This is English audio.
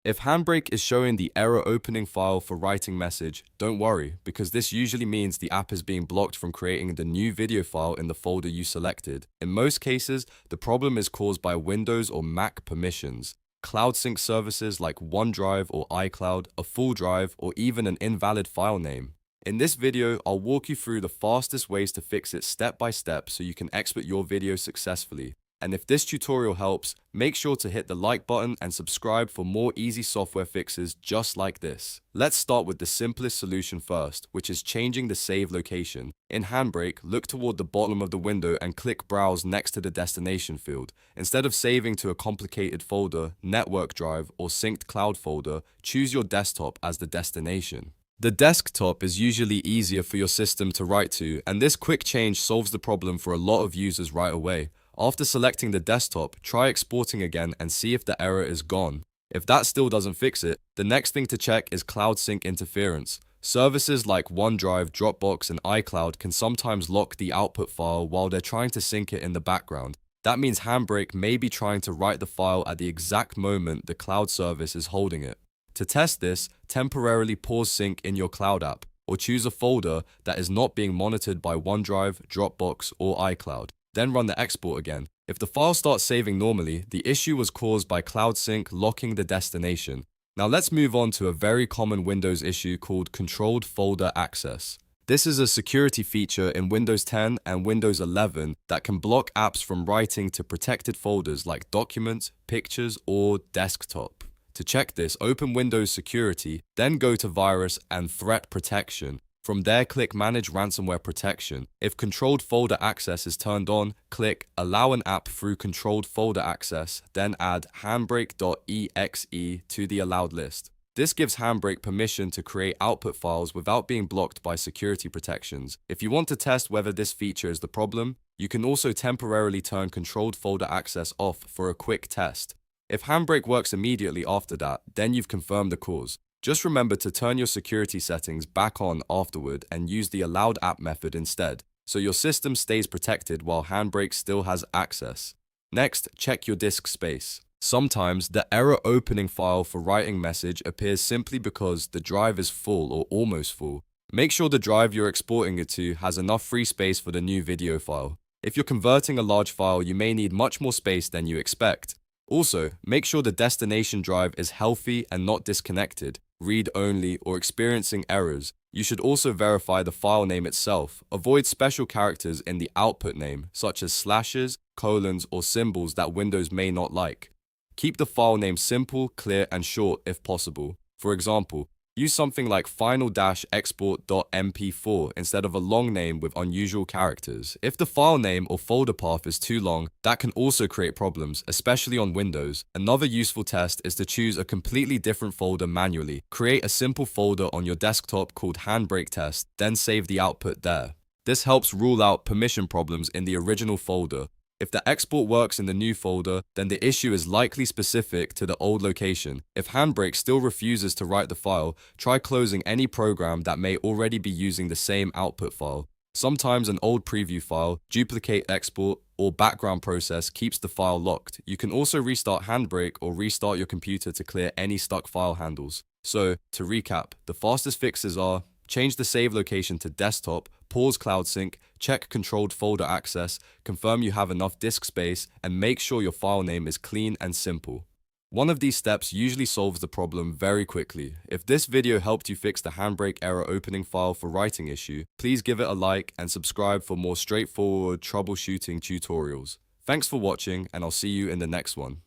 If HandBrake is showing the error opening file for writing message, don't worry, because this usually means the app is being blocked from creating the new video file in the folder you selected. In most cases, the problem is caused by Windows or Mac permissions. Cloud sync services like OneDrive or iCloud, a full drive, or even an invalid file name. In this video, I'll walk you through the fastest ways to fix it step by step so you can export your video successfully. And if this tutorial helps, make sure to hit the like button and subscribe for more easy software fixes just like this. Let's start with the simplest solution first, which is changing the save location. In HandBrake, look toward the bottom of the window and click Browse next to the destination field. Instead of saving to a complicated folder, network drive, or synced cloud folder, choose your desktop as the destination. The desktop is usually easier for your system to write to, and this quick change solves the problem for a lot of users right away. After selecting the desktop, try exporting again and see if the error is gone. If that still doesn't fix it, the next thing to check is cloud sync interference. Services like OneDrive, Dropbox, and iCloud can sometimes lock the output file while they're trying to sync it in the background. That means HandBrake may be trying to write the file at the exact moment the cloud service is holding it. To test this, temporarily pause sync in your cloud app, or choose a folder that is not being monitored by OneDrive, Dropbox, or iCloud. Then run the export again. If the file starts saving normally, the issue was caused by Cloud Sync locking the destination. Now let's move on to a very common Windows issue called controlled folder access. This is a security feature in Windows 10 and Windows 11 that can block apps from writing to protected folders like Documents, Pictures, or Desktop. To check this, open Windows Security, then go to Virus and Threat Protection. From there, click Manage Ransomware Protection. If controlled folder access is turned on, click Allow an app through controlled folder access, then add handbrake.exe to the allowed list. This gives HandBrake permission to create output files without being blocked by security protections. If you want to test whether this feature is the problem, you can also temporarily turn controlled folder access off for a quick test. If HandBrake works immediately after that, then you've confirmed the cause. Just remember to turn your security settings back on afterward and use the allowed app method instead, so your system stays protected while HandBrake still has access. Next, check your disk space. Sometimes the error opening file for writing message appears simply because the drive is full or almost full. Make sure the drive you're exporting it to has enough free space for the new video file. If you're converting a large file, you may need much more space than you expect. Also, make sure the destination drive is healthy and not disconnected, read-only, or experiencing errors. You should also verify the file name itself. Avoid special characters in the output name, such as slashes, colons, or symbols that Windows may not like. Keep the file name simple, clear, and short if possible. For example, use something like final-export.mp4 instead of a long name with unusual characters. If the file name or folder path is too long, that can also create problems, especially on Windows. Another useful test is to choose a completely different folder manually. Create a simple folder on your desktop called HandBrake Test, then save the output there. This helps rule out permission problems in the original folder. If the export works in the new folder, then the issue is likely specific to the old location. If HandBrake still refuses to write the file, try closing any program that may already be using the same output file. Sometimes an old preview file, duplicate export, or background process keeps the file locked. You can also restart HandBrake or restart your computer to clear any stuck file handles. So, to recap, the fastest fixes are: change the save location to desktop, pause cloud sync, check controlled folder access, confirm you have enough disk space, and make sure your file name is clean and simple. One of these steps usually solves the problem very quickly. If this video helped you fix the HandBrake error opening file for writing issue, please give it a like and subscribe for more straightforward troubleshooting tutorials. Thanks for watching, and I'll see you in the next one.